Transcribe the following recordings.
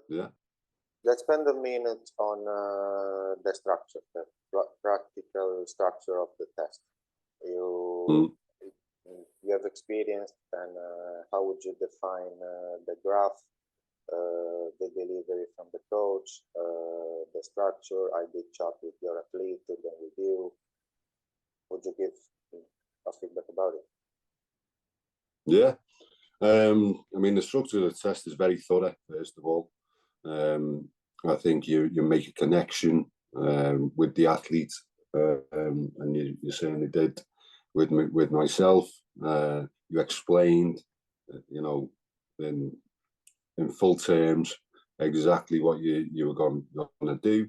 Yeah. Let's spend a minute on the structure, the practical structure of the test. You have experienced, and how would you define the graph, the delivery from the coach, the structure? I did chat with your athlete, then with you. Would you give a feedback about it? Yeah. I mean, the structure of the test is very thorough, first of all. I think you make a connection with the athlete, and you certainly did with myself. You explained, you know, in full terms exactly what you were going to do,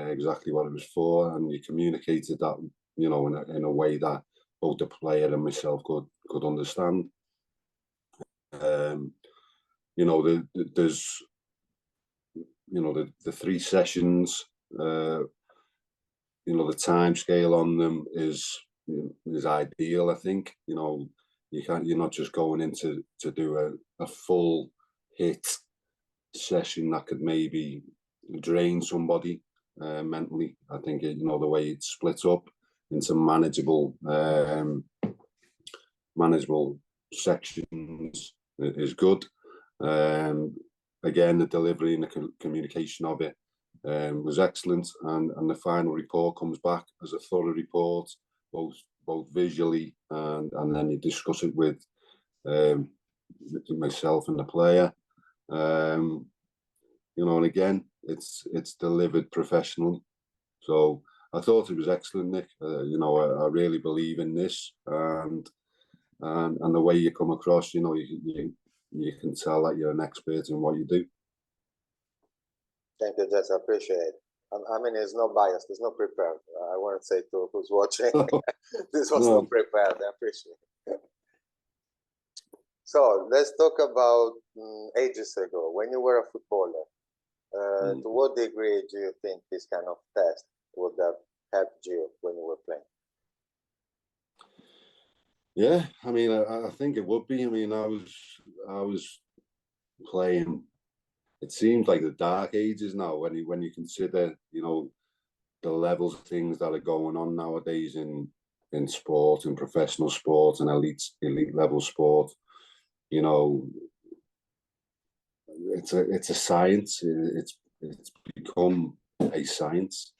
exactly what it was for, and you communicated that, you know, in a way that both the player and myself could understand. You know, there's, you know, the 3 sessions. You know, the time scale on them is ideal. I think, you know, you're not just going in to do a full hit session that could maybe drain somebody mentally. I think you know, the way it's split up into manageable sections is good. Again, the delivery and the communication of it was excellent, and the final report comes back as a thorough report, both visually and then you discuss it with myself and the player. You know, and again, it's delivered professionally. So I thought it was excellent, Nick. You know, I really believe in this, and the way you come across, you know, you can tell that you're an expert in what you do. Thank you, Jess. I appreciate it. I mean, there's no bias, there's no prepared. I want to say to who's watching, this was not prepared. I appreciate it. So let's talk about ages ago, when you were a footballer. To what degree do you think this kind of test would have helped you when you were playing? Yeah, I mean, I think it would be. I mean, I was playing. It seems like the dark ages now when you consider, you know, the levels of things that are going on nowadays in sport, in professional sport and elite level sport. You know, it's a science. It's become a science.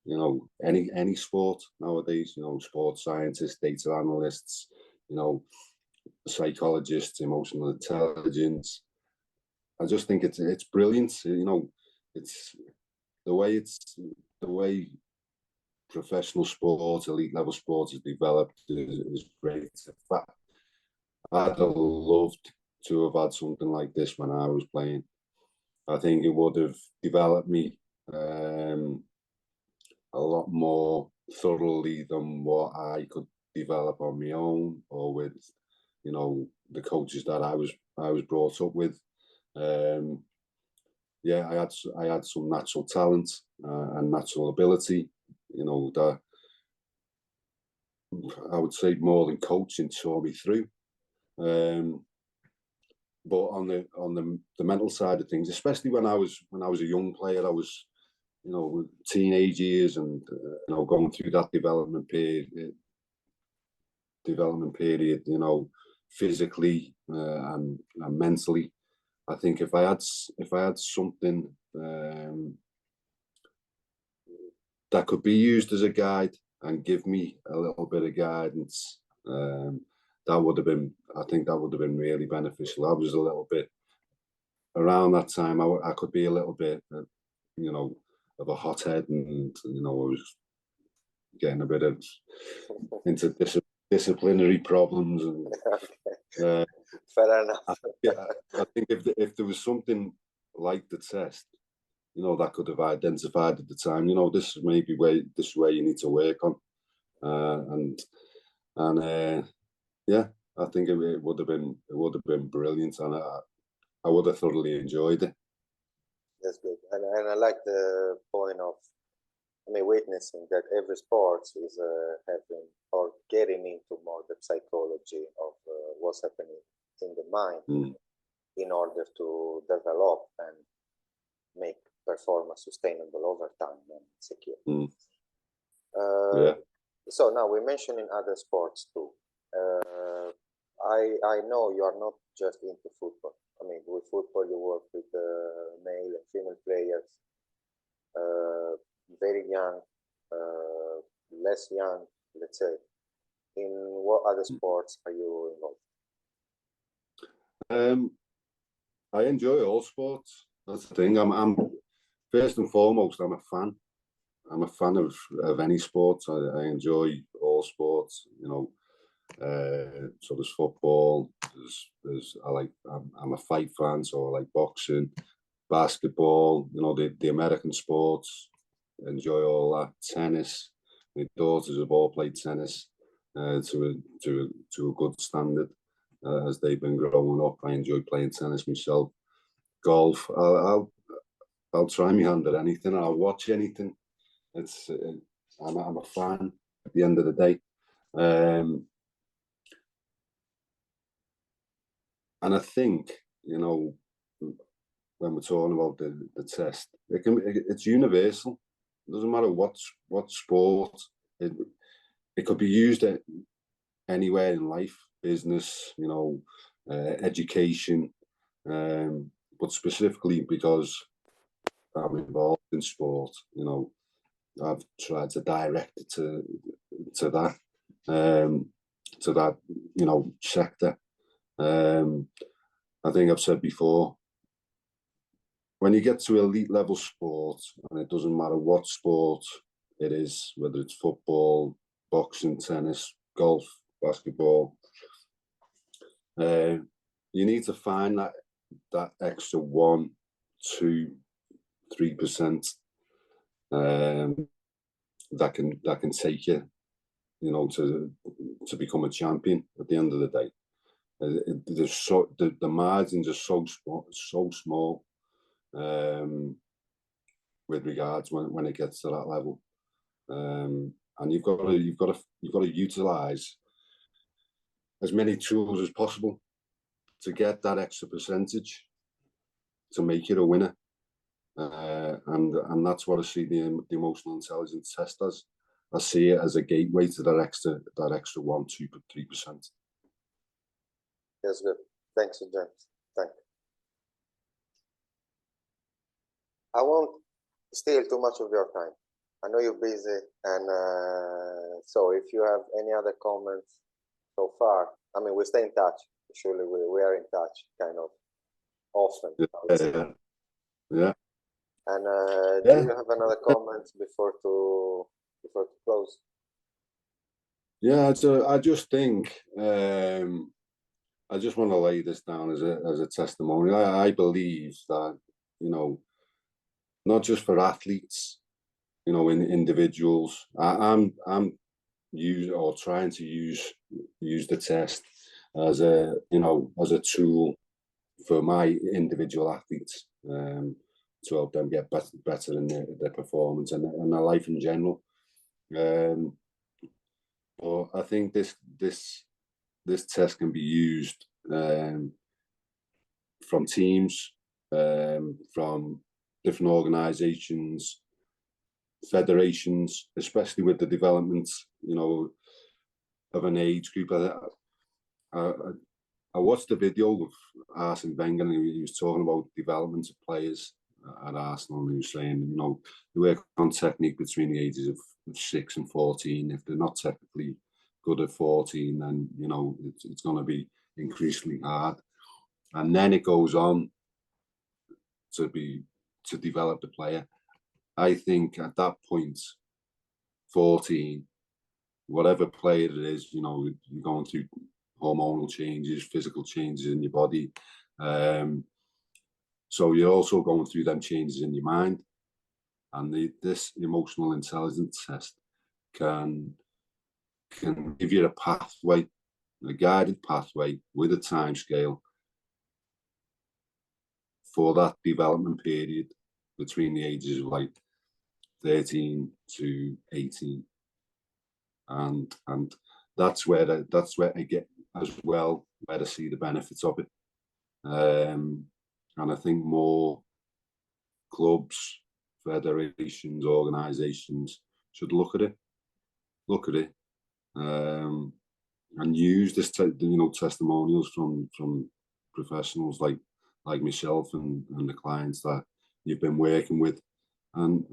You know, any sport nowadays. You know, sports scientists, data analysts. You know, psychologists, emotional intelligence. I just think it's brilliant. You know, it's the way professional sport, elite level sport is developed is great. In fact, I'd have loved to have had something like this when I was playing. I think it would have developed me a lot more thoroughly than what I could develop on my own or with, you know, the coaches that I was brought up with. Yeah, I had some natural talent and natural ability, you know, that I would say more than coaching saw me through. But on the mental side of things, especially when I was a young player, I was, you know, teenage years and you know, going through that development period, you know, physically and mentally. I think if I had something that could be used as a guide and give me a little bit of guidance, that would have been, I think that would have been really beneficial. I was a little bit, around that time, I could be a little bit, you know, of a hothead, and, you know, I was getting a bit of into disciplinary problems. And, fair enough. I think if there was something like the test, you know, that could have identified at the time, you know, this is maybe this way you need to work on, and yeah, I think it would have been brilliant, and I would have thoroughly enjoyed it. That's good, and I like the point of, I mean, witnessing that every sport is having or getting into more the psychology of what's happening in the mind in order to develop and make performance sustainable over time and secure. Yeah. So now we're mentioning other sports too. I know you are not just into football. I mean, with football you work with male and female players, very young, less young, let's say. In what other sports are you involved? I enjoy all sports. That's the thing. I'm first and foremost, I'm a fan. I'm a fan of any sport. I enjoy all sports. You know, so there's football. I'm a fight fan, so I like boxing, basketball. You know, the American sports. Enjoy all that. Tennis. My daughters have all played tennis to a good standard. As they've been growing up, I enjoy playing tennis myself. Golf. I'll try my hand at anything. I'll watch anything. I'm a fan at the end of the day, and I think, you know, when we're talking about the test, it's universal. It doesn't matter what sport. It could be used anywhere in life, business, you know, education, but specifically because I'm involved in sport, you know, I've tried to direct it to that, you know, sector. I think I've said before, when you get to elite level sport, and it doesn't matter what sport it is, whether it's football, boxing, tennis, golf, basketball, you need to find that extra 1, 2, 3% that can take you, you know, to become a champion at the end of the day. The margins are so small with regards when it gets to that level, and you've got to utilize as many tools as possible to get that extra percentage to make you a winner, and that's what I see the emotional intelligence test as. I see it as a gateway to that extra 1, 2, 3%. That's good. Thanks, James. Thank you. I won't steal too much of your time. I know you're busy, and so if you have any other comments so far, I mean, we stay in touch. Surely we are in touch, kind of often. Yeah. And do you have another comment before to close? Yeah, so I just think I just want to lay this down as a testimony. I believe that, you know, not just for athletes, you know, in individuals. I'm trying to use the test as a tool for my individual athletes, to help them get better in their performance and their life in general. But I think this test can be used from teams, from different organisations, federations, especially with the development, you know, of an age group. I watched the video of Arsene Wenger, and he was talking about development of players at Arsenal, and he was saying, you know, you work on technique between the ages of 6 and 14. If they're not technically good at 14, then, you know, it's going to be increasingly hard. And then it goes on to develop the player. I think at that point, 14, whatever player it is, you know, you're going through hormonal changes, physical changes in your body. So you're also going through them changes in your mind. And this emotional intelligence test can give you a pathway, a guided pathway with a time scale for that development period between the ages of like 13 to 18. And that's where I get as well, where to see the benefits of it. And I think more clubs, federations, organisations should look at it, and use this, testimonials from professionals like myself and the clients that you've been working with, and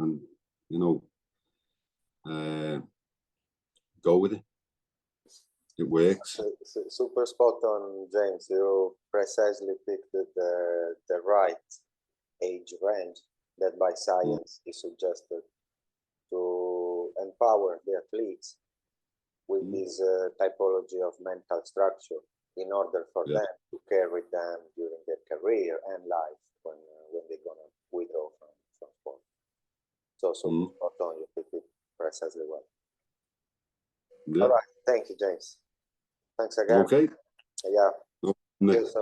go with it. It works. Super spot on, James. You precisely picked the right age range that by science is suggested to empower the athletes with this typology of mental structure in order for them to carry them during their career and life when they're gonna withdraw from sport. So spot on, you picked it precisely well. Yeah. All right, thank you, James. Thanks again. Okay. Yeah. Next.